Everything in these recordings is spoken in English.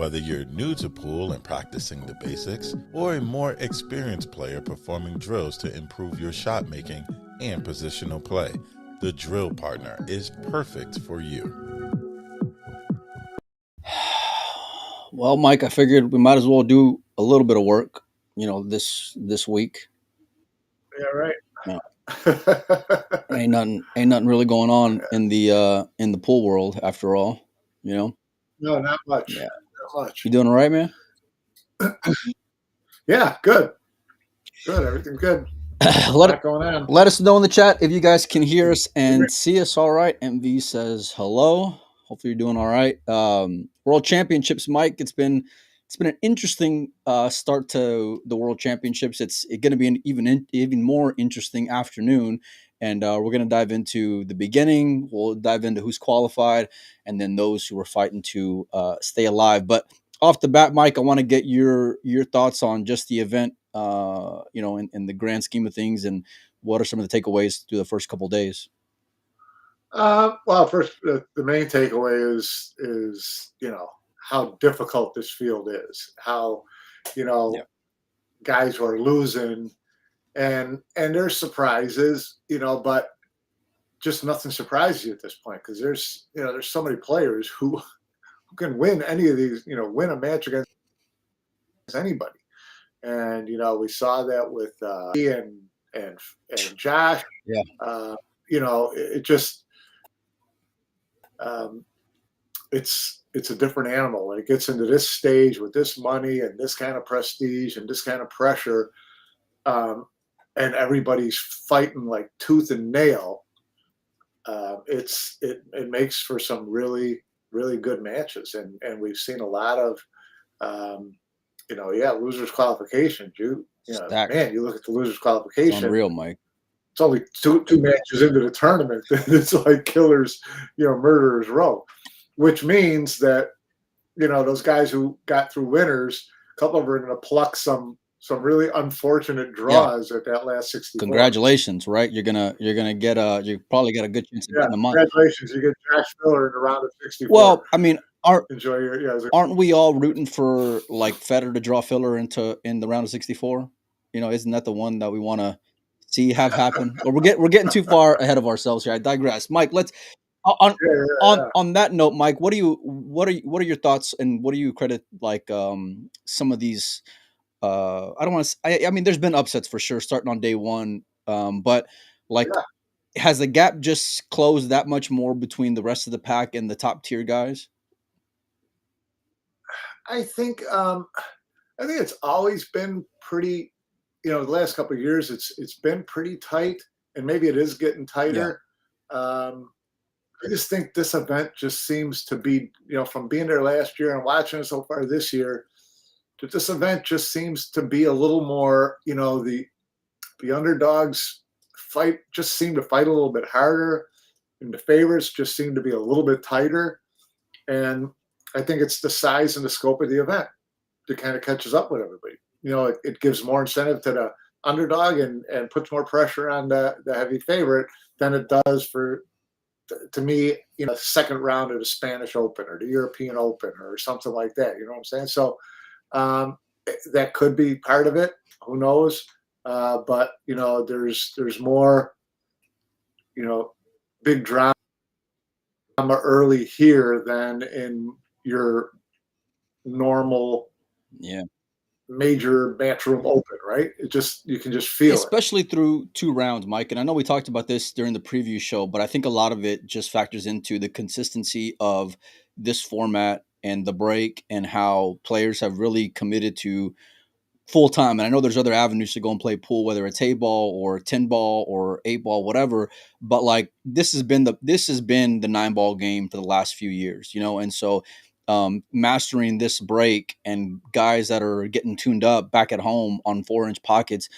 Whether you're new to pool and practicing the basics, or a more experienced player performing drills to improve your shot making and positional play, the Drill Partner is perfect for you. Well, Mike, I figured we might as well do a little bit of work, this week. Yeah, right. Yeah. Ain't nothing really going on in the pool world after all, you know. No, not much. Yeah. Not much. You doing all right, man? Yeah, good. Good. Everything's good. let Going on. let us know in the chat if you guys can hear us and see us all right. MV says hello. Hopefully you're doing all right. World Championships, Mike. It's been an interesting start to the World Championships. It's going to be an even more interesting afternoon, and we're going to dive into the beginning. We'll dive into who's qualified, and then those who are fighting to stay alive. But off the bat, Mike, I want to get your thoughts on just the event. In the grand scheme of things, and what are some of the takeaways through the first couple of days? Well, first, the main takeaway is how difficult this field is. How guys are losing, and there's surprises, but just nothing surprises you at this point because there's so many players who can win any of these, win a match against anybody. And we saw that with Ian and Josh. Yeah. It just it's a different animal when it gets into this stage with this money and this kind of prestige and this kind of pressure, and everybody's fighting like tooth and nail. It makes for some really, really good matches, and we've seen a lot of losers qualification. You look at the losers qualification. It's unreal, Mike. It's only two matches into the tournament. It's like killers, murderers row, which means that those guys who got through winners, a couple of them are going to pluck some really unfortunate draws at that last 64. Congratulations, right? You're gonna get you probably got a good chance of getting a month. Congratulations, you get Josh Miller in the round of 64. Well, I mean, enjoy your aren't we all rooting for like Federer to draw Filler in the round of 64? Isn't that the one that we want to see have happen? Or we're getting too far ahead of ourselves here. I digress. Mike, let's on that note, Mike, what are your thoughts and what do you credit like some of these I don't want to I mean there's been upsets for sure starting on day one, but like has the gap just closed that much more between the rest of the pack and the top tier guys? I think it's always been pretty, the last couple of years it's been pretty tight, and maybe it is getting tighter. I just think this event just seems to be, from being there last year and watching it so far this year, that this event just seems to be a little more, the underdogs seem to fight a little bit harder, and the favorites just seem to be a little bit tighter. And I think it's the size and the scope of the event that kind of catches up with everybody. It gives more incentive to the underdog and puts more pressure on the heavy favorite than it does to me, second round of the Spanish Open or the European Open or something like that. You know what I'm saying? So that could be part of it. Who knows? But there's more, big drama early here than in your normal major Matchroom Open, right? You can just feel especially through two rounds, Mike. And I know we talked about this during the preview show, but I think a lot of it just factors into the consistency of this format and the break and how players have really committed to full time. And I know there's other avenues to go and play pool, whether it's 8-ball or 10-ball or 8-ball, whatever. But like this has been the 9-ball game for the last few years, and so mastering this break and guys that are getting tuned up back at home on 4-inch pockets,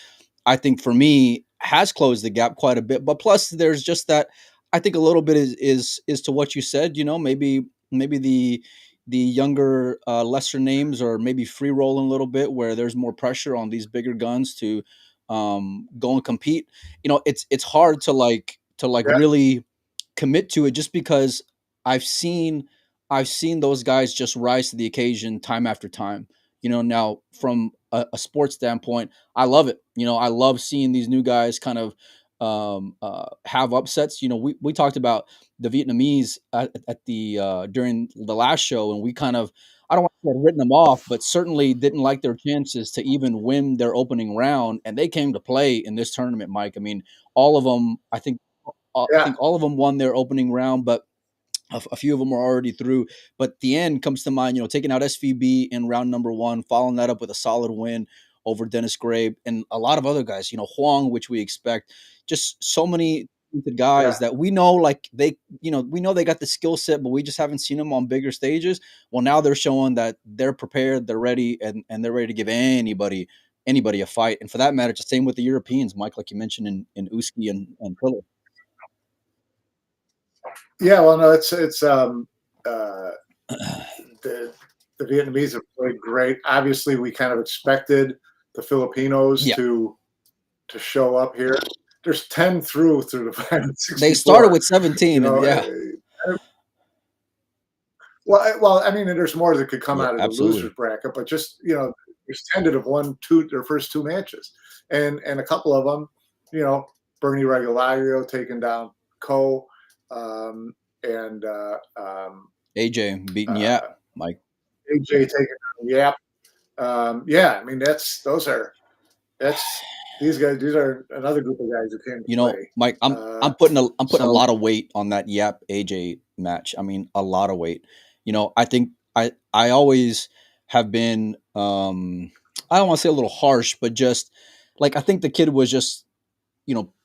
I think for me has closed the gap quite a bit. But plus there's just that, I think a little bit is to what you said, maybe the younger, lesser names or maybe free rolling a little bit where there's more pressure on these bigger guns to go and compete. It's hard to really commit to it just because I've seen I've seen those guys just rise to the occasion time after time. Now from a sports standpoint, I love it. I love seeing these new guys kind of have upsets. We talked about the Vietnamese at the during the last show, and we kind of, I don't want to say had written them off, but certainly didn't like their chances to even win their opening round, and they came to play in this tournament, Mike. I mean, all of them. I Yeah, think all of them won their opening round, but a few of them are already through. But the end comes to mind, taking out SVB in round number one, following that up with a solid win over Dennis Grabe and a lot of other guys, Huang, which we expect. Just so many talented yeah. guys that we know, like we know they got the skill set, but we just haven't seen them on bigger stages. Well, now they're showing that they're prepared, they're ready, and they're ready to give anybody a fight. And for that matter, it's the same with the Europeans, Mike, like you mentioned in Uski and Pillar. Yeah, well, no, it's the the Vietnamese have played great. Obviously, we kind of expected the Filipinos Yeah. to show up here. There's 10 through the final 64. They started with 17, and yeah. Well, I mean, and there's more that could come Yeah, out of absolutely. the losers bracket, but just there's 10 that have won their first two matches, and a couple of them, Bernie Regulario taking down Ko, and AJ beating Yap, Mike. AJ taking down Yap. Yeah, I mean these guys. These are another group of guys who came to play. Mike, I'm putting a lot of weight on that Yap AJ match. I mean, a lot of weight. I think I always have been I don't want to say a little harsh, but just like I think the kid was just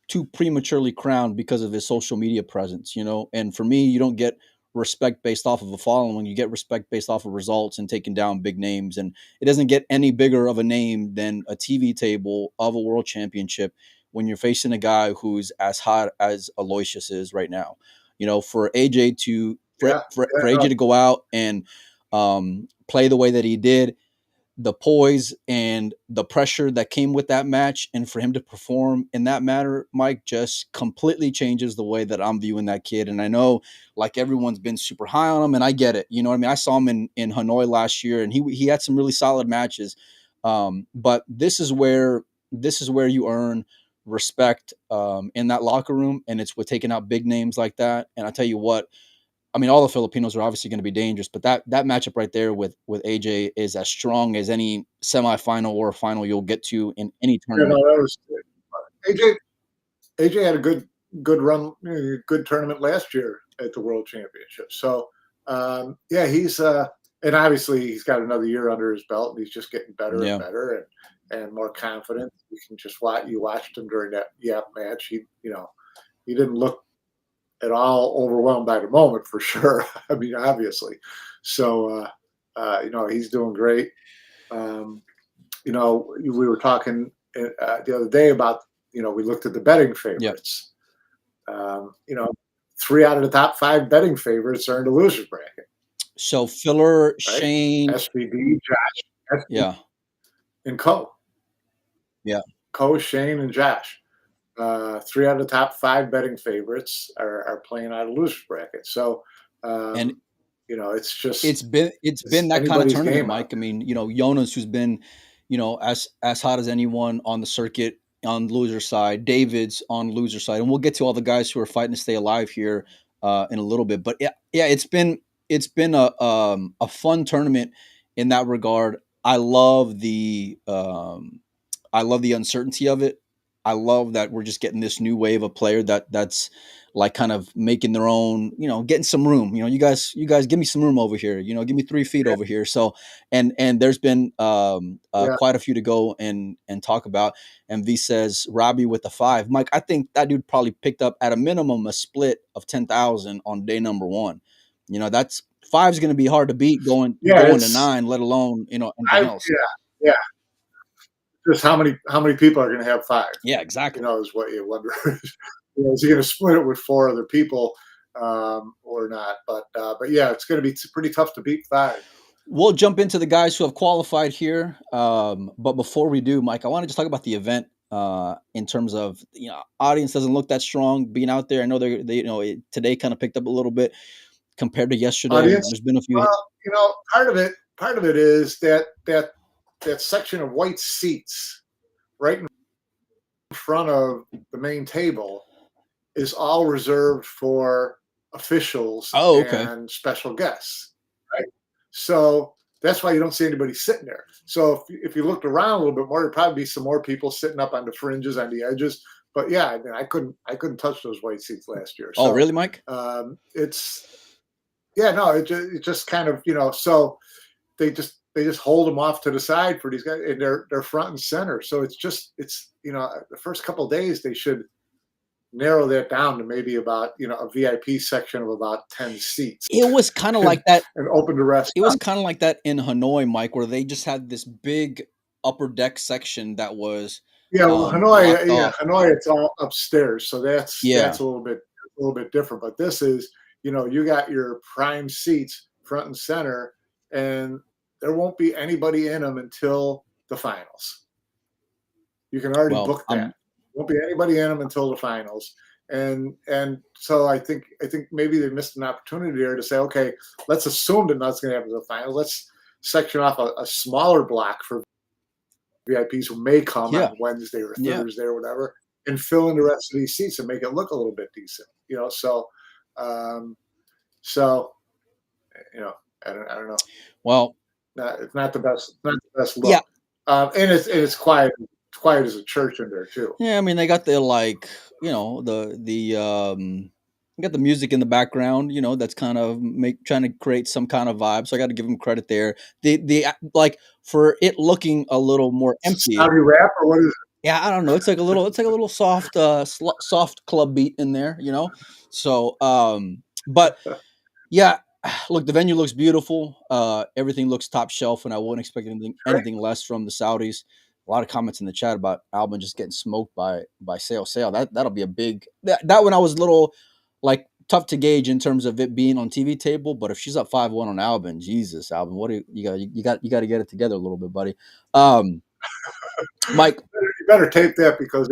too prematurely crowned because of his social media presence. And for me, you don't get respect based off of a following. You get respect based off of results and taking down big names. And it doesn't get any bigger of a name than a TV table of a world championship when you're facing a guy who's as hot as Aloysius is right now. For AJ to for AJ to go out and play the way that he did, the poise and the pressure that came with that match, and for him to perform in that manner, Mike, just completely changes the way that I'm viewing that kid. And I know, like, everyone's been super high on him, and I get it. You know what I mean? I saw him in Hanoi last year, and he had some really solid matches. But this is where you earn respect in that locker room, and it's with taking out big names like that. And I tell you what, I mean, all the Filipinos are obviously going to be dangerous, but that matchup right there with AJ is as strong as any semifinal or final you'll get to in any tournament. AJ had a good run, good tournament last year at the World Championship. So he's and obviously he's got another year under his belt, and he's just getting better and better and more confident. You can just watched him during that Yap match. He didn't look at all overwhelmed by the moment, for sure. I mean, obviously. So, he's doing great. We were talking the other day about, we looked at the betting favorites. Yep. 3 out of the top 5 betting favorites are in the losers bracket. So Filler, right? Shane, SVB, Josh, yeah, and Ko. Yeah. Ko, Shane, and Josh. 3 out of the top 5 betting favorites are playing out of losers bracket. So, it's been that kind of tournament, Mike. I mean, Jonas, who's been, as hot as anyone on the circuit on loser side, David's on loser side, and we'll get to all the guys who are fighting to stay alive here in a little bit. But yeah, it's been a fun tournament in that regard. I love the uncertainty of it. I love that we're just getting this new wave of player that's like kind of making their own, getting some room. You guys give me some room over here. Give me 3 feet over here. So, and there's been quite a few to go and talk about. And V says Robbie with the 5. Mike, I think that dude probably picked up at a minimum a split of 10,000 on day number 1. That's 5 is going to be hard to beat going to 9, let alone anything else. Yeah. Just how many people are going to have 5? Yeah, exactly. Is what you wonder. Is he going to split it with 4 other people or not? But yeah, it's going to be pretty tough to beat 5. We'll jump into the guys who have qualified here. But before we do, Mike, I want to just talk about the event in terms of, audience doesn't look that strong being out there. I know they today kind of picked up a little bit. compared to yesterday? Audience. There's been a few. Well, part of it is that section of white seats right in front of the main table is all reserved for officials Oh, okay. and special guests, right? So that's why you don't see anybody sitting there. So if you looked around a little bit more, there'd probably be some more people sitting up on the fringes, on the edges. But yeah, I mean, I couldn't touch those white seats last year. Oh, So really, Mike? it's yeah, no, it just kind of so they just hold them off to the side for these guys, and they're front and center. So it's the first couple of days they should narrow that down to maybe about a VIP section of about 10 seats. It was kind of like that. And open the rest. It was kind of like that in Hanoi, Mike, where they just had this big upper deck section that was Hanoi, it's all upstairs, so that's Yeah. a little bit different. But this is, you got your prime seats front and center, and there won't be anybody in them until the finals. You can already book that. Won't be anybody in them until the finals. And so I think maybe they missed an opportunity there to say, okay, let's assume that nothing's going to happen to the finals. Let's section off a smaller block for VIPs who may come on Wednesday or Thursday or whatever, and fill in the rest of these seats and make it look a little bit decent. So I don't know. Well, it's not the best look. Yeah. And it's quiet. It's quiet as a church in there too. Yeah, I mean they got the you got the music in the background, that's kind of trying to create some kind of vibe. So I got to give them credit there. The for it looking a little more empty. Saudi rap or what is it? Yeah, I don't know. It's like a little soft soft club beat in there, So but yeah, look, the venue looks beautiful. Everything looks top shelf, and I wouldn't expect anything less from the Saudis. A lot of comments in the chat about Albin just getting smoked by Sale. That'll be a big that one. I was a little tough to gauge in terms of it being on TV table, but if she's up 5-1 on Albin, Jesus, Albin, what do you got to get it together a little bit, buddy. Mike, you better tape that, because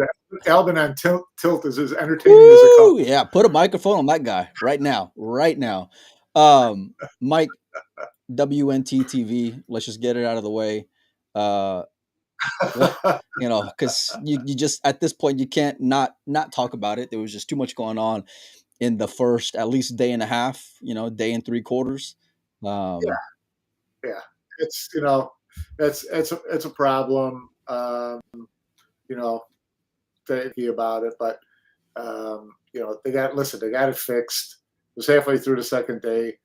Albin on tilt is as entertaining as it comes. Yeah, put a microphone on that guy right now. Mike, WNT TV. Let's just get it out of the way. Because you just at this point you can't not talk about it. There was just too much going on in the first at least day and a half, day and 3/4. Yeah, it's it's a problem. Thinking about it, but they got it fixed. It was halfway through the second day.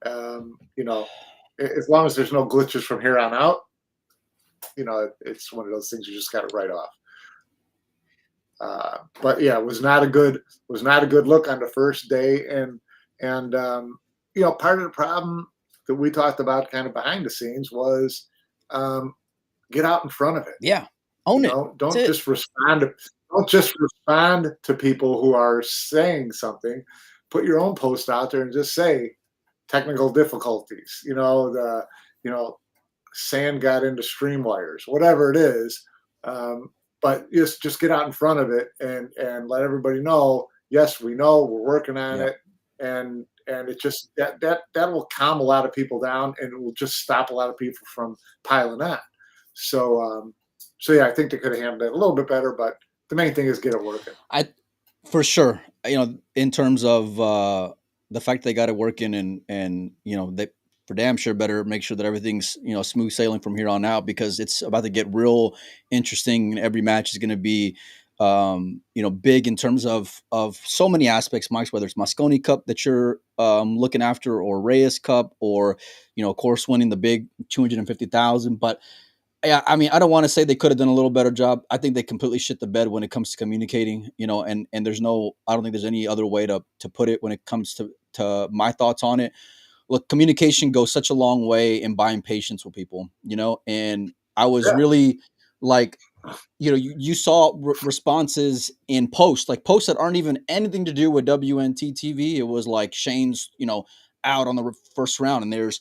As long as there's no glitches from here on out, it's one of those things you just got to write off. But yeah, it was not a good look on the first day, and part of the problem that we talked about kind of behind the scenes was get out in front of it. Yeah, own it. Don't just respond to people who are saying something. Put your own post out there and just say technical difficulties. Sand got into stream wires, whatever it is. But just get out in front of it and let everybody know, yes, we know, we're working on it. And it just that will calm a lot of people down, and it will just stop a lot of people from piling on. So yeah, I think they could have handled it a little bit better, but the main thing is get it working. For sure. In terms of the fact they got it working, and they for damn sure better make sure that everything's smooth sailing from here on out, because it's about to get real interesting. Every match is going to be big in terms of so many aspects, Mike, whether it's Mosconi Cup that you're looking after, or Reyes Cup, or of course winning the big 250,000. But yeah, I mean, I don't want to say they could have done a little better job. I think they completely shit the bed when it comes to communicating, and there's I don't think there's any other way to put it when it comes to my thoughts on it. Look, communication goes such a long way in buying patience with people, and I was really you saw responses in posts that aren't even anything to do with WNT TV. It was like Shane's, out on the first round, and there's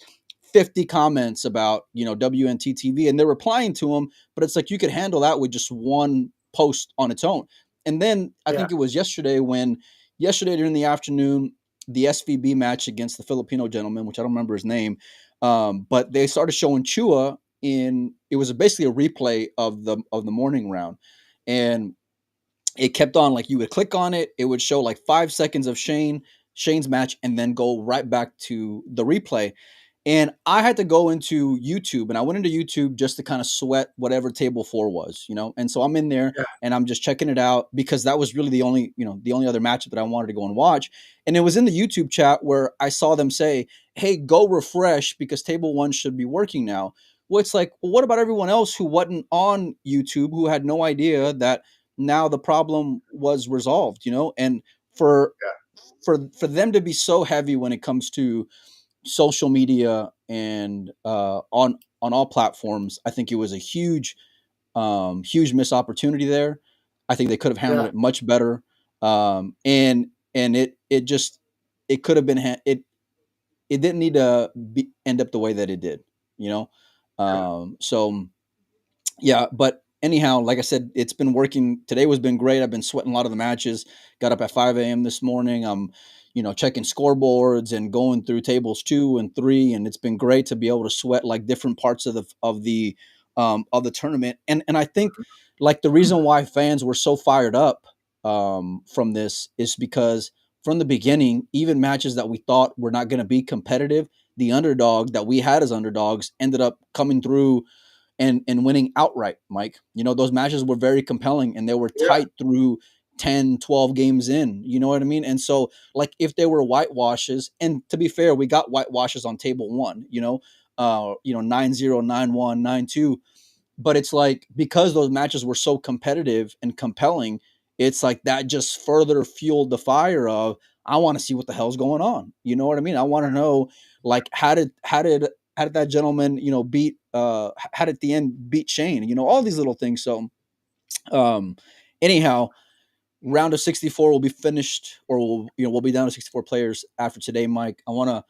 50 comments about, WNT TV, and they're replying to them, but it's like you could handle that with just one post on its own. And then I think it was yesterday during the afternoon, the SVB match against the Filipino gentleman, which I don't remember his name, but they started showing Chua in. It was basically a replay of the morning round, and it kept on, like, you would click on it, it would show like 5 seconds of Shane's match, and then go right back to the replay. And I had to go into YouTube, and I went into YouTube just to kind of sweat whatever table 4 was, And so I'm in there Yeah. and I'm just checking it out, because that was really the only other matchup that I wanted to go and watch. And it was in the YouTube chat where I saw them say, "Hey, go refresh because table 1 should be working now." Well, it's like, well, what about everyone else who wasn't on YouTube, who had no idea that now the problem was resolved, And for for them to be so heavy when it comes to social media and on all platforms, I think it was a huge missed opportunity there. I think they could have handled it much better, and it could have been it didn't need to end up the way that it did, So yeah, but anyhow, like I said, it's been working. Today was been great. I've been sweating a lot of the matches. Got up at 5 a.m. this morning. I'm, checking scoreboards and going through tables 2 and 3, and it's been great to be able to sweat like different parts of the tournament. And I think, like, the reason why fans were so fired up from this is because from the beginning, even matches that we thought were not going to be competitive, the underdog that we had as underdogs ended up coming through and winning outright, Mike. Those matches were very compelling, and they were tight through 10, 12 games in. You know what I mean? And so, like, if they were whitewashes, and to be fair, we got whitewashes on table 1, 9-0, 9-1, 9-2. But it's like, because those matches were so competitive and compelling, it's like that just further fueled the fire of, I want to see what the hell's going on. You know what I mean? I want to know, like, how did that gentleman, beat how did the end beat Shane? All these little things. So anyhow, round of 64 will be finished, or we'll be down to 64 players after today, Mike. I want to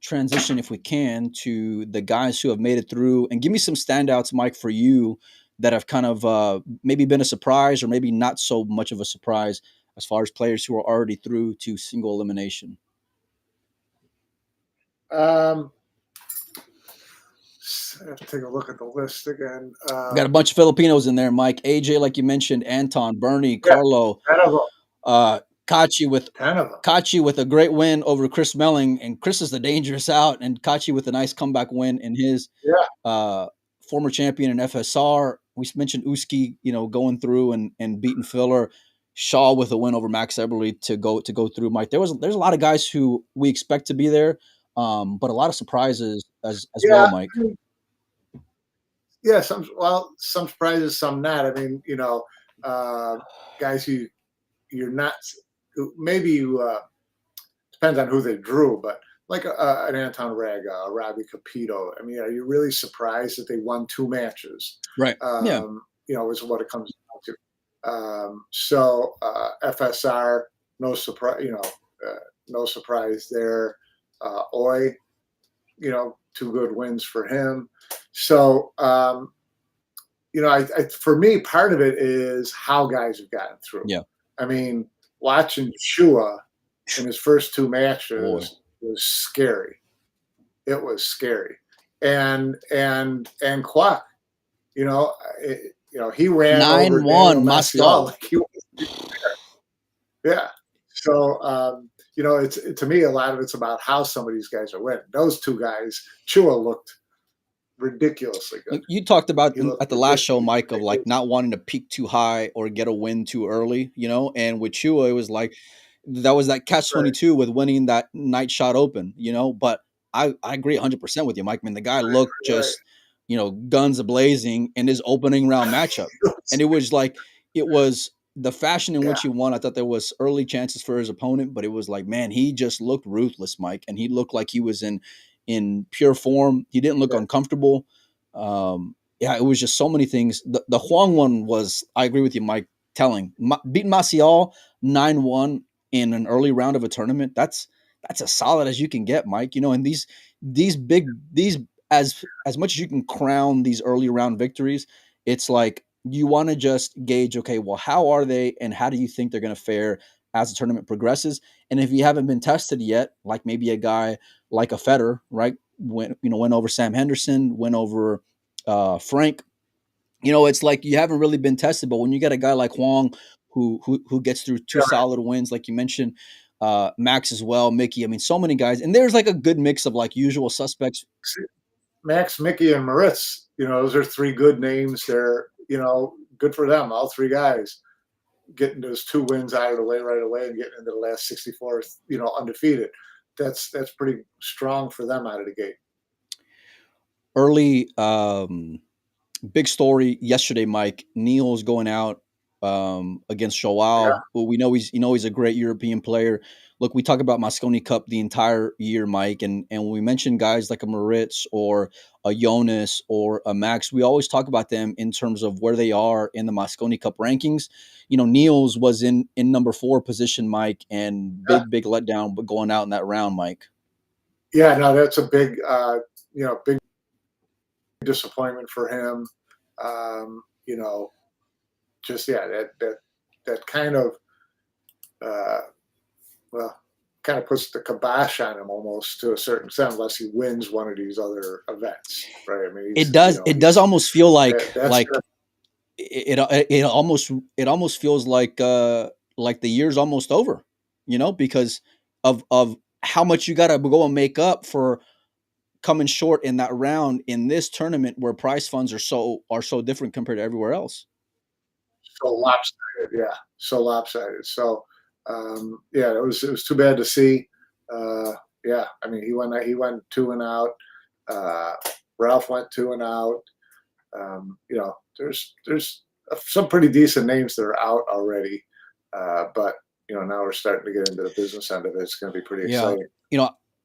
transition, if we can, to the guys who have made it through, and give me some standouts, Mike, for you that have kind of maybe been a surprise, or maybe not so much of a surprise, as far as players who are already through to single elimination. I have to take a look at the list again. Got a bunch of Filipinos in there, Mike. AJ, like you mentioned, Anton, Bernie, Carlo, Kachi with a great win over Chris Melling, and Chris is the dangerous out, and Kachi with a nice comeback win in his former champion in FSR. We mentioned Uski, going through and beating Filler. Shaw with a win over Max Eberly to go through, Mike. There's a lot of guys who we expect to be there, but a lot of surprises as well, Mike. Yeah, some surprises, some not. I mean, guys who you're not, maybe you, depends on who they drew, but like an Anton Raga, a Robbie Capito. I mean, are you really surprised that they won 2 matches? Right. Is what it comes down to. So FSR, no surprise, no surprise there. Oi, 2 good wins for him. So, for me, part of it is how guys have gotten through. Yeah. I mean, watching Chua in his first 2 matches was scary. It was scary. And Kwok, he ran 9-1 Moscow. Like he was there. Yeah. So, it's, to me, a lot of it's about how some of these guys are winning. Those 2 guys, Chua looked ridiculously good. You talked about at the last show, Mike, of like not wanting to peak too high or get a win too early, and with Chua, it was like that was that catch-22 with winning that night shot open, but I agree 100% with you, Mike. I mean, the guy looked just, guns a-blazing in his opening round matchup. And it was like, it was the fashion in which he won. I thought there was early chances for his opponent, but it was like, man, he just looked ruthless, Mike. And he looked like he was in pure form. He didn't look uncomfortable. It was just so many things. The Huang one was, I agree with you, Mike, telling. Beating Maciel 9-1 in an early round of a tournament, that's as solid as you can get, Mike. And these as much as you can crown these early round victories, it's like you want to just gauge, okay, well, how are they and how do you think they're going to fare as the tournament progresses. And if you haven't been tested yet, like maybe a guy like a Federer, right? Went over Sam Henderson, went over Frank. It's like you haven't really been tested. But when you get a guy like Huang who gets through two solid wins, like you mentioned, Max as well, Mickey. I mean, so many guys, and there's like a good mix of like usual suspects. Max, Mickey, and Moritz. Those are three good names. They're good for them. All three guys getting those 2 wins out of the way right away and getting into the last 64th, undefeated. That's pretty strong for them out of the gate. Early, big story yesterday, Mike. Niels going out against Joao. Yeah. Well, we know he's a great European player. Look, we talk about Mosconi Cup the entire year, Mike, and when we mention guys like a Moritz or a Jonas or a Max, we always talk about them in terms of where they are in the Mosconi Cup rankings. Niels was in number 4 position, Mike, and big letdown, but going out in that round, Mike. Yeah, no, that's a big, big disappointment for him. That kind of, kind of puts the kibosh on him almost to a certain extent, unless he wins one of these other events, right? I mean, it does almost feel like it almost feels like the year's almost over, because of how much you got to go and make up for coming short in that round in this tournament where prize funds are so different compared to everywhere else. So lopsided, yeah. So lopsided. So it was too bad to see. I mean, he went 2 and out. Ralph went 2 and out. There's some pretty decent names that are out already. But now we're starting to get into the business end of it. It's going to be pretty exciting.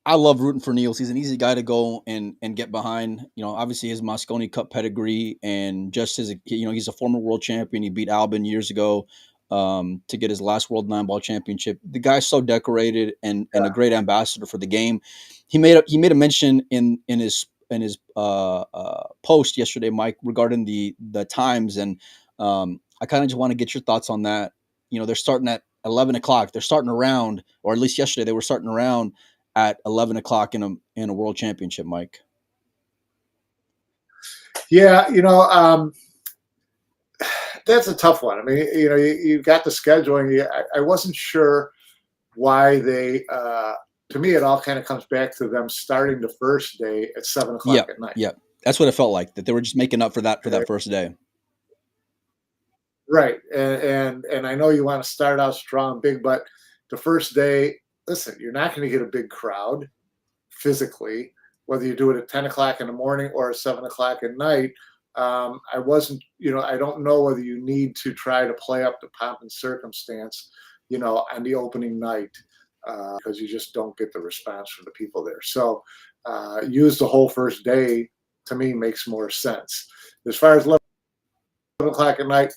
I love rooting for Niels. He's an easy guy to go and get behind. Obviously his Mosconi Cup pedigree and just his, he's a former world champion. He beat Albin years ago to get his last World 9-ball championship. The guy's so decorated and a great ambassador for the game. He made a mention in his post yesterday, Mike, regarding the times, and I kind of just want to get your thoughts on that. They're starting at 11 o'clock. They're starting around, or at least yesterday they were starting around at 11 o'clock in a world championship, Mike. Yeah, that's a tough one. I mean, you've got the scheduling. I wasn't sure why they. To me, it all kind of comes back to them starting the first day at 7 o'clock at night. Yeah, that's what it felt like. That they were just making up for that first day. Right, and I know you want to start out strong, big, but the first day. Listen, you're not going to get a big crowd physically, whether you do it at 10 o'clock in the morning or at 7 o'clock at night. I don't know whether you need to try to play up the pomp and circumstance, on the opening night, because you just don't get the response from the people there. So use the whole first day, to me, makes more sense. As far as 11 o'clock at night,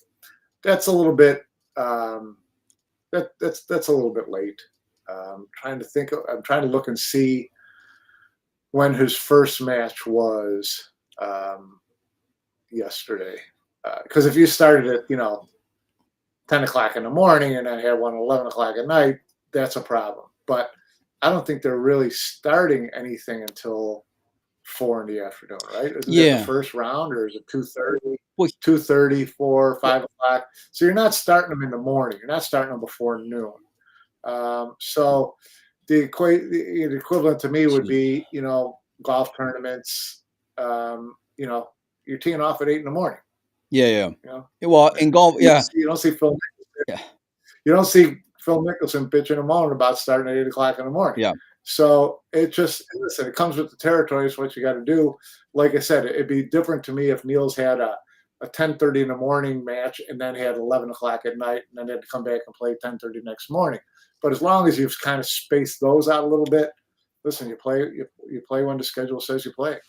that's a little bit, that's a little bit late. I'm trying to look and see when his first match was yesterday. Because if you started at 10 o'clock in the morning and then had one at 11 o'clock at night, that's a problem. But I don't think they're really starting anything until 4 in the afternoon, right? Isn't that the first round, or is it 2:30? 2:30, 4, 5 o'clock. So you're not starting them in the morning. You're not starting them before noon. So the equivalent to me would be, golf tournaments, you're teeing off at 8 in the morning. Yeah. Well, in golf, you don't see Phil Mickelson. Yeah. You don't see Phil Mickelson bitching and moaning about starting at 8 o'clock in the morning. Yeah. So it comes with the territory. It's what you got to do. Like I said, it'd be different to me if Niels had a 10:30 in the morning match and then had 11 o'clock at night and then had to come back and play 10:30 next morning. But as long as you've kind of spaced those out a little bit, listen, you play when the schedule says you play.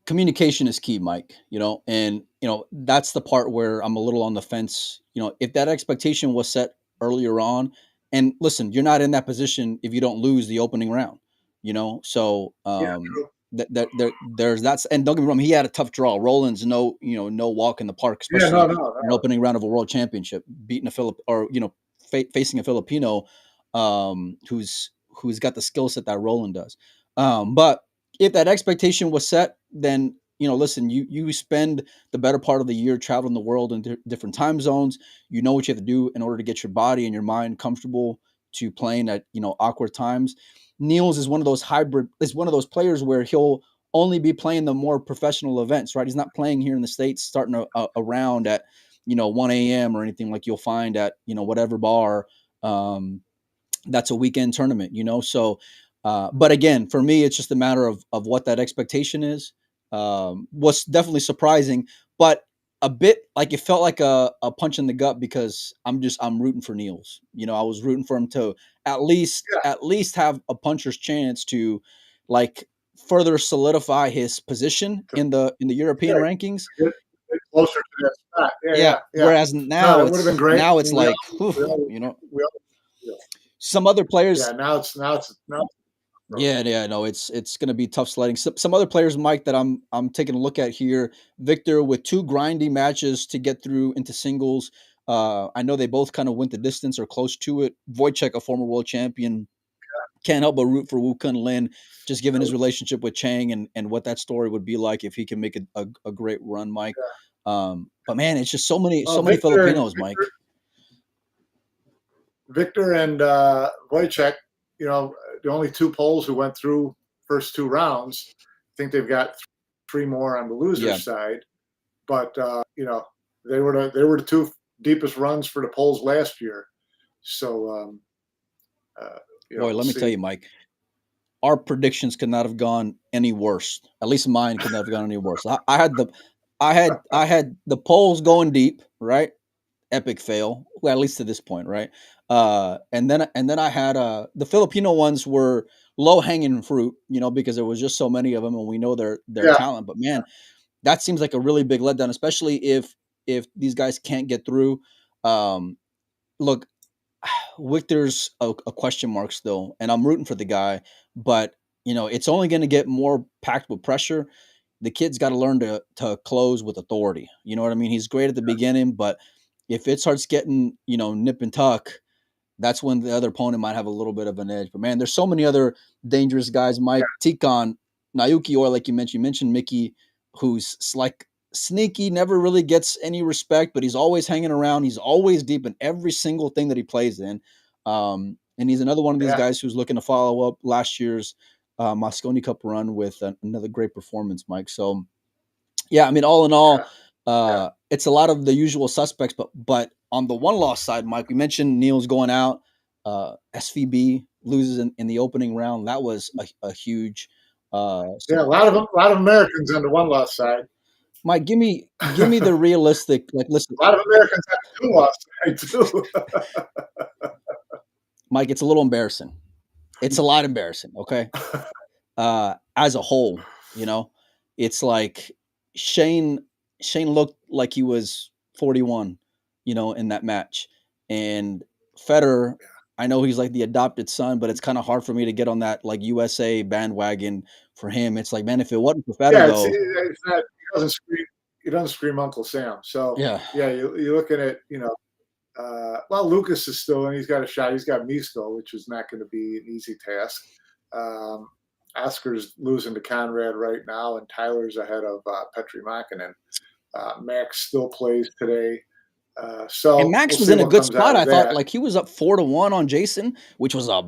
Communication is key, Mike, and that's the part where I'm a little on the fence. If that expectation was set earlier on, and listen, you're not in that position if you don't lose the opening round, so there's that. And don't get me wrong, he had a tough draw. Roland's no walk in the park, especially an opening round of a world championship, beating facing a Filipino who's got the skill set that Roland does. But if that expectation was set, then listen, you spend the better part of the year traveling the world in different time zones. You know what you have to do in order to get your body and your mind comfortable to playing at awkward times. Niels is one of those players where he'll only be playing the more professional events, right? He's not playing here in the States, starting a round at 1 a.m. or anything like you'll find at whatever bar. That's a weekend tournament, So, but again, for me, it's just a matter of what that expectation is. Was definitely surprising, but a bit like it felt like a punch in the gut because I'm rooting for Niels. I was rooting for him to at least have a puncher's chance to like further solidify his position in the European rankings. Get closer to that spot. Yeah. Whereas now that would have been great. Now it's like, some other players. Yeah, now it's Yeah, no, it's going to be tough sledding. Some other players, Mike, that I'm taking a look at here. Victor with 2 grindy matches to get through into singles. I know they both kind of went the distance or close to it. Wojciech, a former world champion, can't help but root for Wu Kun Lin, just given his relationship with Chang and what that story would be like if he can make a great run, Mike. But man, it's just so many Filipinos, Mike. Victor and Wojciech, the only 2 Poles who went through first 2 rounds. I think they've got 3 more on the loser's side. But they were the 2 deepest runs for the Poles last year. So boy, let me tell you, Mike, our predictions could not have gone any worse. At least mine could not have gone any worse. I had the Poles going deep, right? Epic fail, well, at least to this point, right? And then I had the Filipino ones were low hanging fruit, because there was just so many of them, and we know their talent. But man, that seems like a really big letdown, especially if these guys can't get through. Look, Victor's a question mark still, and I'm rooting for the guy, but it's only going to get more packed with pressure. The kid's got to learn to close with authority. You know what I mean? He's great at the beginning, but if it starts getting, nip and tuck, that's when the other opponent might have a little bit of an edge. But man, there's so many other dangerous guys. Mike, Tikon, Naoki, or like you mentioned Mickey, who's like sneaky, never really gets any respect, but he's always hanging around. He's always deep in every single thing that he plays in. And he's another one of these guys who's looking to follow up last year's Mosconi Cup run with another great performance, Mike. So, yeah, I mean, all in all, it's a lot of the usual suspects, but on the one loss side, Mike, we mentioned Niels going out. SVB loses in the opening round. That was a huge. A lot of Americans on the one loss side. Mike, give me the realistic. Like, listen, a lot of Americans on the 2 loss side too. Mike, it's a little embarrassing. It's a lot embarrassing. Okay, as a whole, it's like Shane looked like he was 41, in that match. And Federer, I know he's like the adopted son, but it's kind of hard for me to get on that like USA bandwagon for him. It's like, man, if it wasn't for Federer, it's not, he doesn't scream Uncle Sam. So you're looking at, Lucas is still, and he's got a shot. He's got Misko, which is not going to be an easy task. Oscar's losing to Conrad right now, and Tyler's ahead of Petri Makinen. Max still plays today. And Max was in a good spot. I thought like he was up 4-1 on Jason, which was a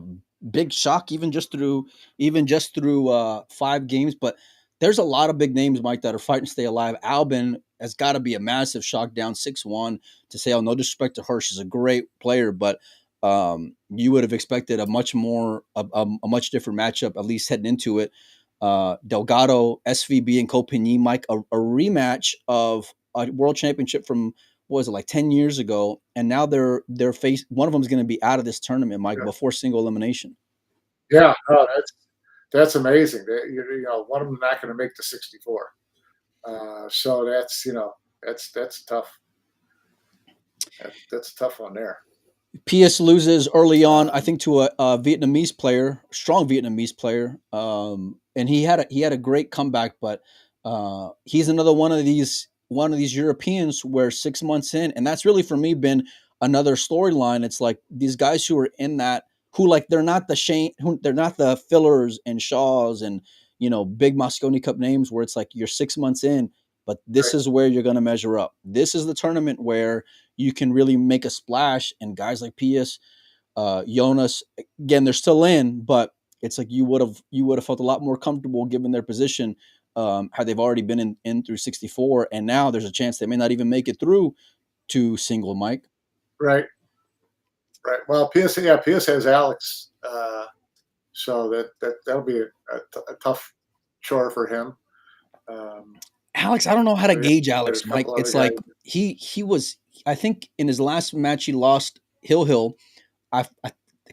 big shock, even just through 5 games. But there's a lot of big names, Mike, that are fighting to stay alive. Albin has got to be a massive shock, down 6-1. To say, no disrespect to her, she's a great player, but you would have expected a much different matchup, at least heading into it. Delgado, SVB, and Copigny, Mike, a rematch of a world championship from, what was it, like 10 years ago, and now they're one of them is going to be out of this tournament, Mike, before single elimination. Yeah, that's amazing. One of them not going to make the 64. So that's tough. That's a tough one there. PS loses early on, I think, to a Vietnamese player, strong Vietnamese player, and he had a great comeback. But he's another one of these Europeans where 6 months in, and that's really for me been another storyline. It's like these guys who are in that, who like they're not the they're not the fillers and Shaws and big Mosconi Cup names where it's like you're 6 months in, but this Right. is where you're going to measure up. This is the tournament where you can really make a splash. And guys like Pius, Jonas, again, they're still in, but it's like you would have felt a lot more comfortable given their position had they've already been in through 64, and now there's a chance they may not even make it through to single, Mike. Right. Well, PS has Alex, so that'll be a tough chore for him. Alex, I don't know how to gauge there's Alex, a Mike. couple other It's like guys. he was. I think in his last match he lost Hill. I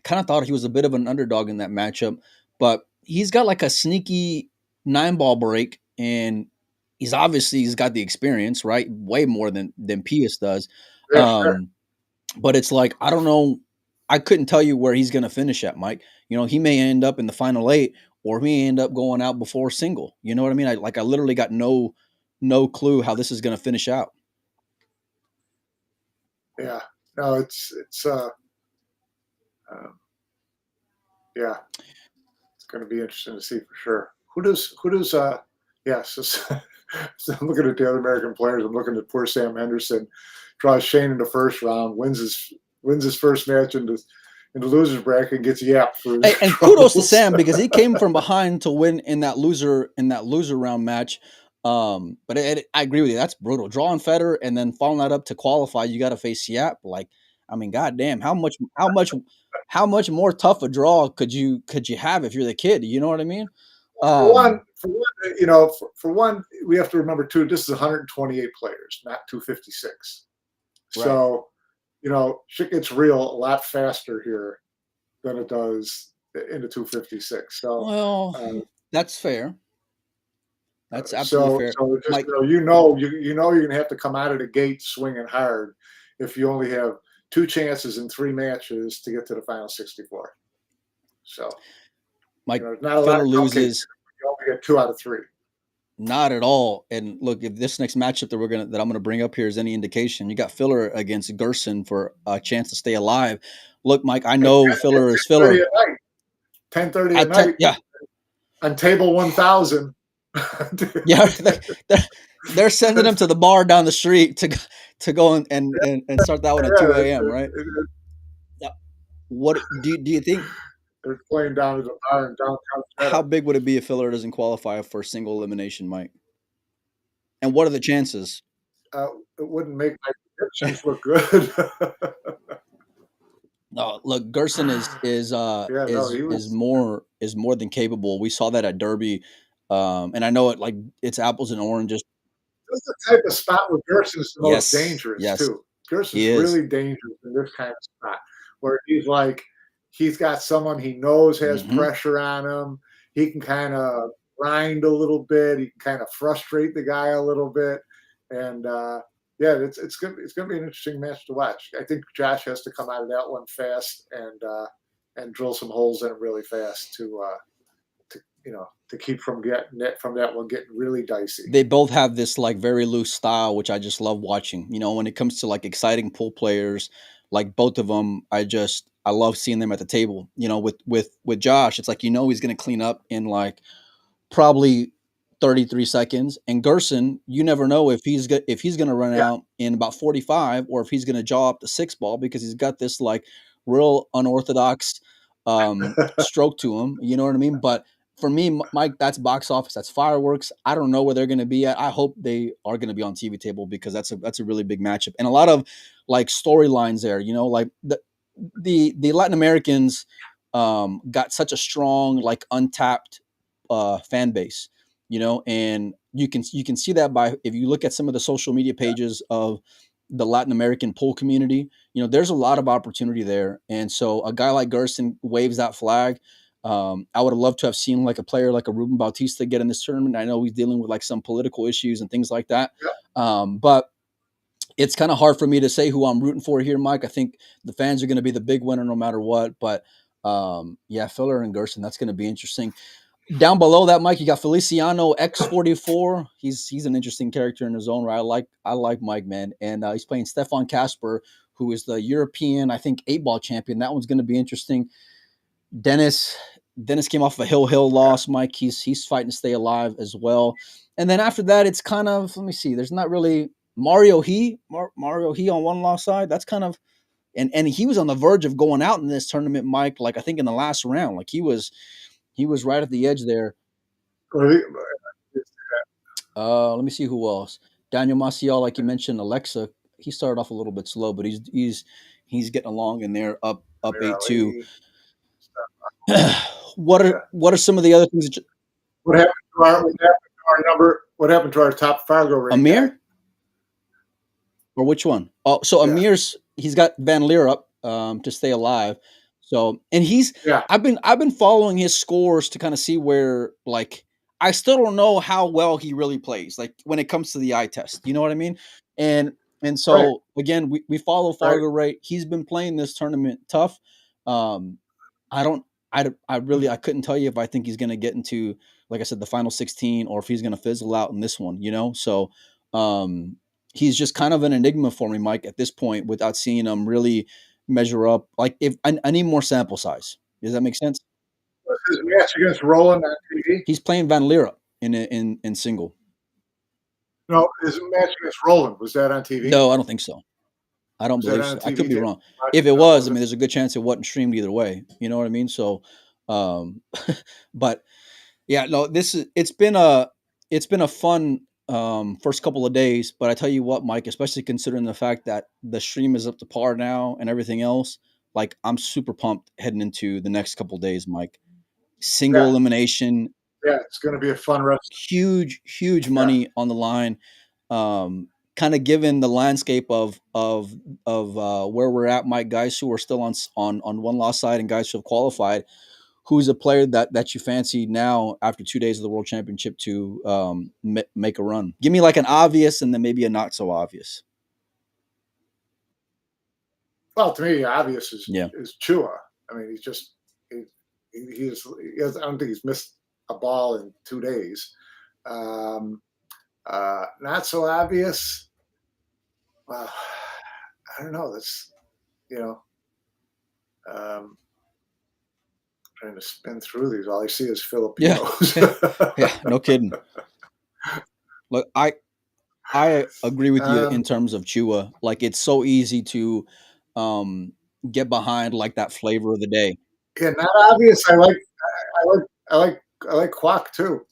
kind of thought he was a bit of an underdog in that matchup, but he's got like a sneaky 9-ball break, and he's got the experience, right? Way more than Pius does. Yeah, sure. But it's like I don't know. I couldn't tell you where he's going to finish at, Mike. He may end up in the final 8, or he may end up going out before single. You know what I mean? I literally got no clue how this is going to finish out. Yeah. No, it's yeah. It's going to be interesting to see for sure. Who does yeah, so I'm looking at the other American players. I'm looking at poor Sam Henderson, draws Shane in the first round, wins his first match in the losers bracket, and gets yapped for his and kudos to Sam because he came from behind to win in that loser round match. But I agree with you. That's brutal. Drawing Federer and then following that up to qualify, you got to face Yap. Like, I mean, goddamn, how much more tough a draw could you have if you're the kid? You know what I mean? For one, we have to remember too. This is 128 players, not 256. Right. So, shit gets real a lot faster here than it does in the 256. So, well, that's fair. That's absolutely fair. So just, Mike, you're going to have to come out of the gate swinging hard if you only have 2 chances in 3 matches to get to the final 64. So, Mike, not a lot Federer loses. You only get 2 out of 3. Not at all. And look, if this next matchup that I'm gonna bring up here is any indication, you got Filler against Gerson for a chance to stay alive. Look, Mike, I know Filler is Filler. 10:30 at night. Yeah. On table 1000. Yeah, they're sending him to the bar down the street to go and start that one at 2 a.m. Right? Yeah. What do you think? They're playing down at the bar in downtown. How big would it be if Filler doesn't qualify for single elimination, Mike? And what are the chances? It wouldn't make my predictions look good. No, look, Gerson is more than capable. We saw that at Derby, and I know it's apples and oranges. This is the type of spot where Gerson's the most dangerous too. Gerson's really dangerous in this kind of spot where he's got someone he knows has pressure on him. He can kind of grind a little bit. He can kind of frustrate the guy a little bit, and it's gonna be an interesting match to watch. I think Josh has to come out of that one fast and drill some holes in it really fast to keep from that one getting really dicey. They both have this very loose style, which I just love watching. When it comes to exciting pool players, both of them, I love seeing them at the table. With Josh, it's he's going to clean up in probably 33 seconds, and Gerson, you never know if he's going to run out in about 45 or if he's going to jaw up the 6-ball because he's got this real unorthodox stroke to him. You know what I mean? But for me, Mike, that's box office. That's fireworks. I don't know where they're going to be at. I hope they are going to be on TV table because that's a really big matchup and a lot of storylines there. The Latin Americans got such a strong untapped fan base, and you can see that by if you look at some of the social media pages of the Latin American pool community. There's a lot of opportunity there, and so a guy like Gerson waves that flag. I would have loved to have seen a player like a Ruben Bautista get in this tournament. I know he's dealing with some political issues and things like that. But it's kind of hard for me to say who I'm rooting for here, Mike. I think the fans are going to be the big winner no matter what. But Filler and Gerson, that's going to be interesting. Down below that, Mike, you got Feliciano X44. He's an interesting character in his own right. I like Mike, man. And he's playing Stefan Kasper, who is the European, I think, 8-ball champion. That one's going to be interesting. Dennis came off a Hill loss. Mike, he's fighting to stay alive as well. And then after that, it's kind of, let me see. There's not really Mario He on one loss side. That's kind of, and he was on the verge of going out in this tournament, Mike. Like I think in the last round, like he was right at the edge there. Let me see who else. Daniel Maciel, like you mentioned, Alexa. He started off a little bit slow, but he's getting along in there, up 8-2. What are some of the other things? What happened to our number? What happened to our top Fargo rating? Amir? Or which one? Oh, so yeah. Amir's he's got Van Leer up to stay alive. So and I've been following his scores to kind of see where, like, I still don't know how well he really plays, like when it comes to the eye test. You know what I mean? And so again, we follow Fargo right. He's been playing this tournament tough. I couldn't tell you if I think he's going to get into, like I said, the final 16 or if he's going to fizzle out in this one, you know? So he's just kind of an enigma for me, Mike, at this point, without seeing him really measure up. Like, if I need more sample size. Does that make sense? Was his match against Roland on TV? He's playing Van Leer in single. No, his match against Roland, was that on TV? No, I don't think so. I don't believe so. I could be wrong. If it was, I mean, there's a good chance it wasn't streamed either way. You know what I mean? So, but yeah, no, it's been a fun first couple of days. But I tell you what, Mike, especially considering the fact that the stream is up to par now and everything else, like I'm super pumped heading into the next couple of days, Mike. Single elimination. Yeah, it's going to be a fun rest. Huge money on the line. Kind of given the landscape of where we're at, Mike, guys who are still on one loss side and guys who have qualified, who's a player that you fancy now after 2 days of the World Championship to make a run? Give me like an obvious and then maybe a not so obvious. Well, to me, obvious is Chua. I mean, he's just I don't think he's missed a ball in 2 days. Not so obvious. Well, I don't know. That's, trying to spin through these. All I see is Filipinos. Yeah, no kidding. Look, I agree with you in terms of Chua. Like, it's so easy to get behind like that flavor of the day. Yeah, not obvious. I like Kwok too.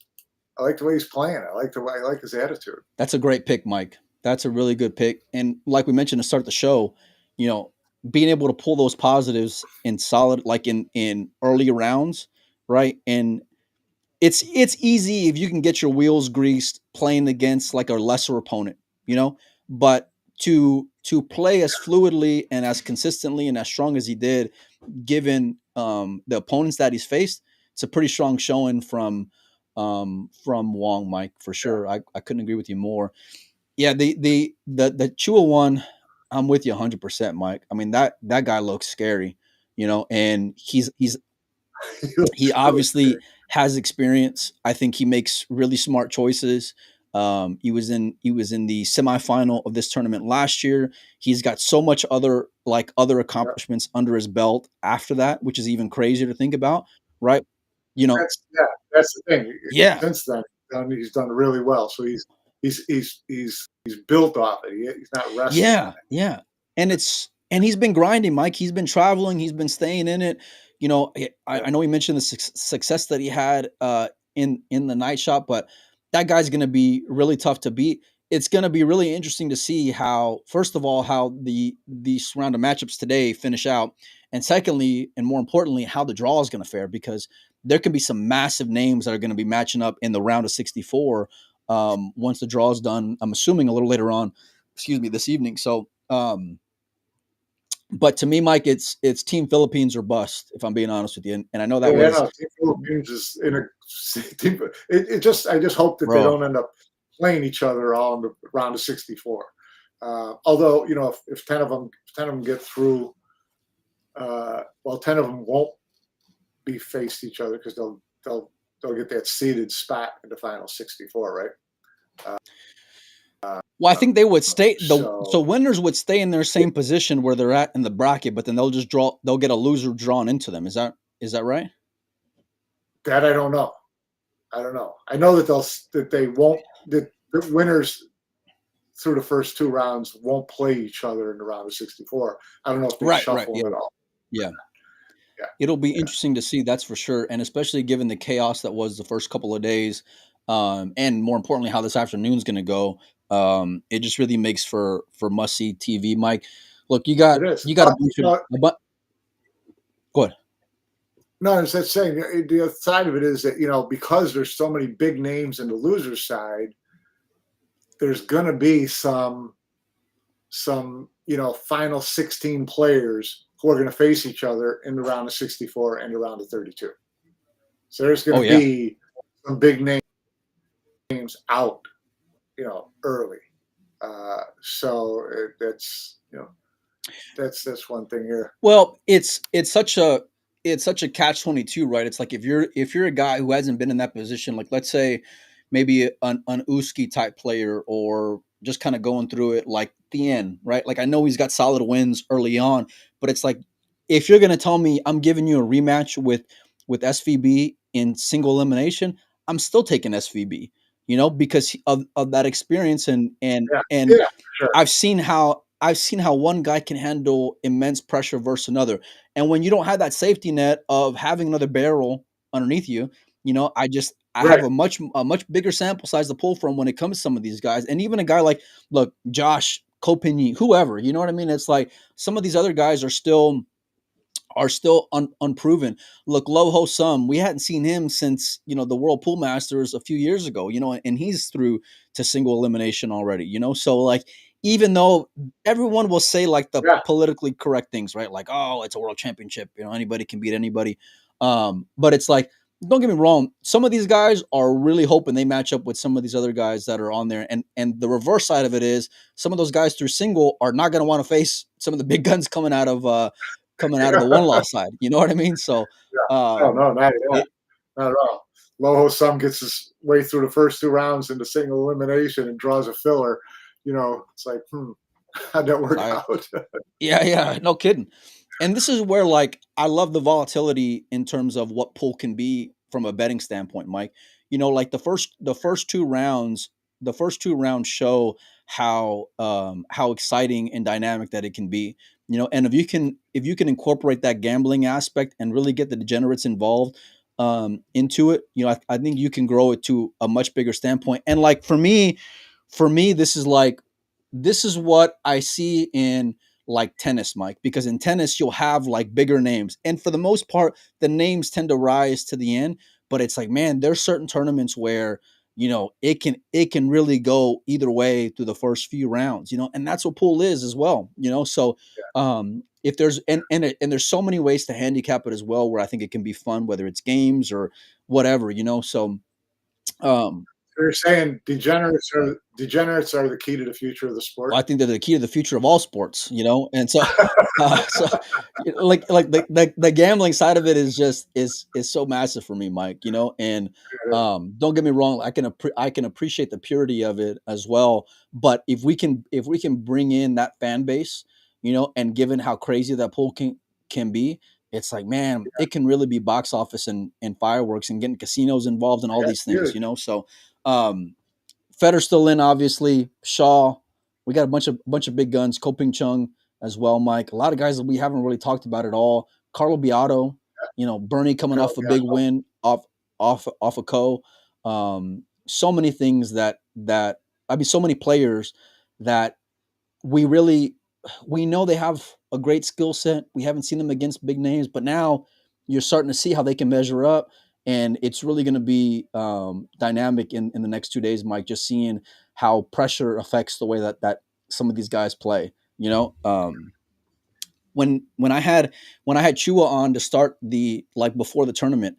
I like the way he's playing. I like his attitude. That's a great pick, Mike. That's a really good pick. And like we mentioned to start the show, being able to pull those positives in solid, like in early rounds, right? And it's easy if you can get your wheels greased playing against like a lesser opponent, but to play as fluidly and as consistently and as strong as he did, given the opponents that he's faced, it's a pretty strong showing from Wong, Mike, for sure. I couldn't agree with you more. Yeah, the Chua one, I'm with you 100%, Mike. I mean, that guy looks scary, and he obviously has experience. I think he makes really smart choices. He was in the semifinal of this tournament last year. He's got so much other accomplishments under his belt after that, which is even crazier to think about, right? That's the thing. Yeah. Since then, he's done really well. So he's built off it. He's not resting. Yeah. And he's been grinding, Mike. He's been traveling. He's been staying in it. I know he mentioned the success that he had in the night shot, but that guy's going to be really tough to beat. It's going to be really interesting to see how, first of all, how the round of matchups today finish out, and secondly, and more importantly, how the draw is going to fare, because there can be some massive names that are going to be matching up in the round of 64 once the draw is done. I'm assuming a little later on, this evening. So, but to me, Mike, it's Team Philippines or bust, if I'm being honest with you. And I know that Team Philippines is in a team. I just hope that they don't end up playing each other all in the round of 64. Although, if 10 of them get through, 10 of them won't be faced each other because they'll get that seeded spot in the final 64, right? Well, I think they would stay So so winners would stay in their same position where they're at in the bracket, but then they'll get a loser drawn into them. Is that right? that I don't know. I don't know. I know that they won't that the winners through the first two rounds won't play each other in the round of 64. I don't know if they Right, shuffle yeah. it all. Yeah. Yeah. It'll be interesting to see, that's for sure, and especially given the chaos that was the first couple of days, and more importantly, how this afternoon's going to go. It just really makes for must see TV. Mike, look, It is. a bunch of go ahead. No, I was just saying the other side of it is that because there's so many big names in the loser side, there's going to be some final 16 players who are going to face each other in the round of 64 and the round of 32. So there's going to be some big names out, early. So that's one thing here. Well, it's such a catch-22, right? It's like if you're a guy who hasn't been in that position, like let's say maybe an Uski type player, or just kind of going through it like the end, right? Like I know he's got solid wins early on, but it's like if you're gonna tell me I'm giving you a rematch with SVB in single elimination, I'm still taking SVB, because of that experience and Sure. I've seen how one guy can handle immense pressure versus another. And when you don't have that safety net of having another barrel underneath you, I have a much bigger sample size to pull from when it comes to some of these guys. And even a guy like, look, Josh, Kopinyi, whoever, you know what I mean? It's like some of these other guys are still unproven. Look, Loho Sum, we hadn't seen him since, the World Pool Masters a few years ago, and he's through to single elimination already, So like, even though everyone will say like the politically correct things, right? Like, oh, it's a world championship, anybody can beat anybody. But it's like, don't get me wrong, some of these guys are really hoping they match up with some of these other guys that are on there. And the reverse side of it is some of those guys through single are not going to want to face some of the big guns coming out of the one loss side. You know what I mean? So no, not at all. Not at all. Loho Sum gets his way through the first two rounds into single elimination and draws a filler. It's like, how'd that work out? Yeah, no kidding. And this is where, like, I love the volatility in terms of what pool can be from a betting standpoint, Mike. Like the first two rounds show how exciting and dynamic that it can be. And if you can incorporate that gambling aspect and really get the degenerates involved into it, I think you can grow it to a much bigger standpoint. And like for me, this is what I see in like tennis, Mike, because in tennis you'll have like bigger names, and for the most part the names tend to rise to the end. But it's like, man, there's certain tournaments where it can really go either way through the first few rounds, and that's what pool is as well, so if there's and there's so many ways to handicap it as well, where I think it can be fun, whether it's games or whatever, so you're saying degenerates are the key to the future of the sport? Well, I think they're the key to the future of all sports, and so, like the gambling side of it is so massive for me, Mike, and don't get me wrong, I can appreciate the purity of it as well, but if we can bring in that fan base, and given how crazy that pool can be, it's like, man, it can really be box office and fireworks and getting casinos involved and all these things, so. Federer's still in, obviously. Shaw, we got a bunch of big guns. Koping Chung as well, Mike. A lot of guys that we haven't really talked about at all. Carlo Beato, Bernie coming off a big win off of Co. So many things so many players that we know they have a great skill set. We haven't seen them against big names, but now you're starting to see how they can measure up. And it's really going to be dynamic in the next 2 days, Mike, just seeing how pressure affects the way that some of these guys play. When I had Chua on to start before the tournament,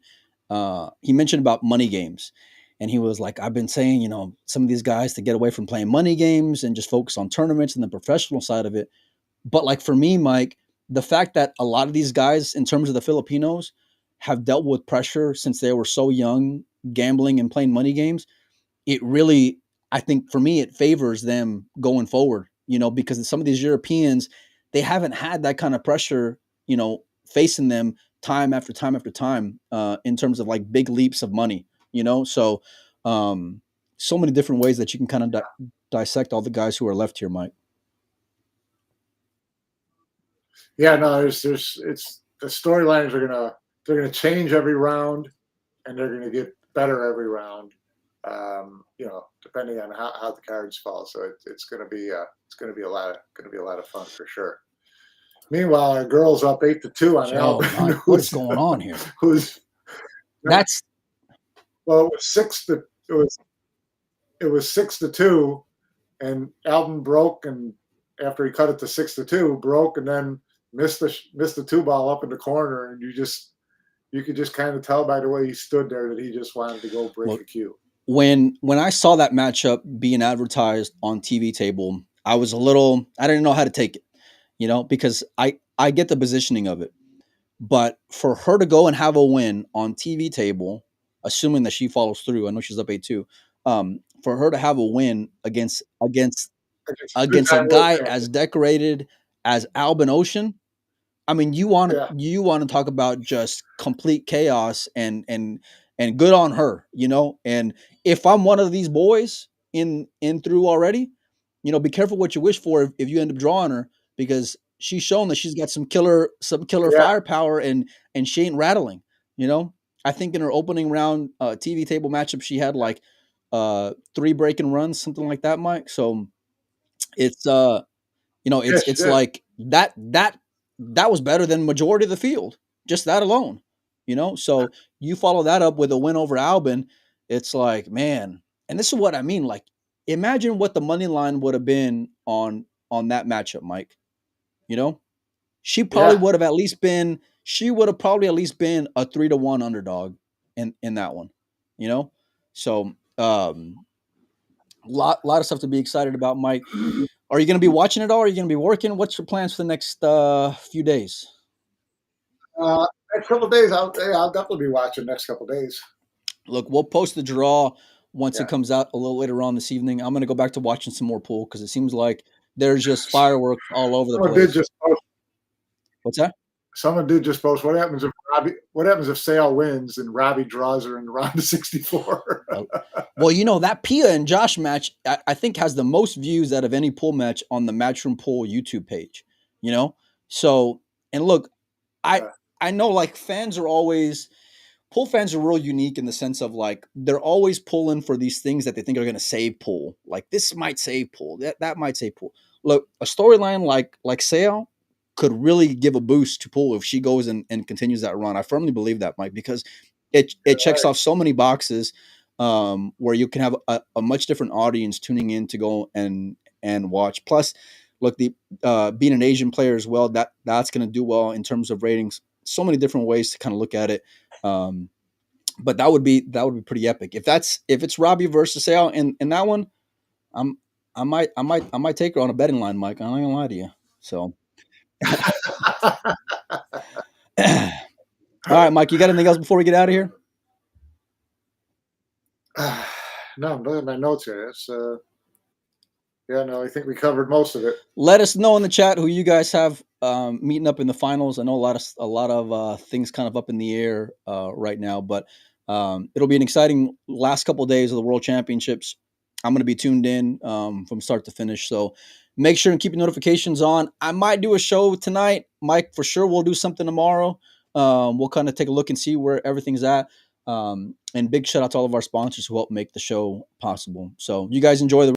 he mentioned about money games. And he was like, I've been saying, some of these guys to get away from playing money games and just focus on tournaments and the professional side of it. But like for me, Mike, the fact that a lot of these guys, in terms of the Filipinos, have dealt with pressure since they were so young, gambling and playing money games, it really I think for me, it favors them going forward, because some of these Europeans, they haven't had that kind of pressure, facing them time after time after time, in terms of like big leaps of money, so, so many different ways that you can kind of dissect all the guys who are left here, Mike. Yeah, no, it's the storylines they're gonna change every round, and they're gonna get better every round. Depending on how the cards fall. So it's gonna be a lot of fun for sure. Meanwhile, our girls up 8-2 on Oh, Albany. Mike, what's going on here? Who's That's well, it was 6-2, and Alvin broke, and after he cut it to 6-2, broke, and then missed the two ball up in the corner, and you could just kind of tell by the way he stood there that he just wanted to go break the cue. When I saw that matchup being advertised on TV table, I didn't know how to take it, because I get the positioning of it. But for her to go and have a win on TV table, assuming that she follows through, I know she's up 8-2. For her to have a win against a guy as decorated as Albin Ocean, I mean, you want to talk about just complete chaos and good on her, And if I'm one of these boys in through already, be careful what you wish for if you end up drawing her, because she's shown that she's got some killer firepower, and she ain't rattling. I think in her opening round TV table matchup, she had like 3 breaking runs, something like that, Mike. So it's it's like that was better than majority of the field, just that alone, so you follow that up with a win over Albin. It's like, man, and this is what I mean, like, imagine what the money line would have been on that matchup, Mike. She probably would have probably at least been a 3-1 underdog in that one, so lot of stuff to be excited about, Mike. Are you going to be watching it all? Are you going to be working? What's your plans for the next few days? Next couple of days, I'll definitely be watching next couple of days. Look, we'll post the draw once it comes out a little later on this evening. I'm going to go back to watching some more pool because it seems like there's just fireworks all over the place. What's that? Someone did just post, what happens if Sale wins and Robbie draws her in the round of 64? Well, that Pia and Josh match, I think, has the most views out of any pool match on the Matchroom Pool YouTube page. So, and look, I know, like, pool fans are real unique in the sense of, like, they're always pulling for these things that they think are going to save pool. Like, this might save pool, that might save pool. Look, a storyline like Sale could really give a boost to pool if she goes and continues that run. I firmly believe that, Mike, because it checks off so many boxes, where you can have a much different audience tuning in to go and watch. Plus, look, the being an Asian player as well, that's going to do well in terms of ratings. So many different ways to kind of look at it. But that would be pretty epic if it's Robbie versus Sale in that one. I might take her on a betting line, Mike. I'm not gonna lie to you. So. All right, Mike, you got anything else before we get out of here? No, I'm looking at my notes here. I think we covered most of it. Let us know in the chat who you guys have meeting up in the finals. I know a lot of things kind of up in the air right now, but it'll be an exciting last couple of days of the World Championships. I'm going to be tuned in from start to finish. So make sure and keep your notifications on. I might do a show tonight. Mike, for sure, we'll do something tomorrow. We'll kind of take a look and see where everything's at. And big shout out to all of our sponsors who help make the show possible. So you guys enjoy the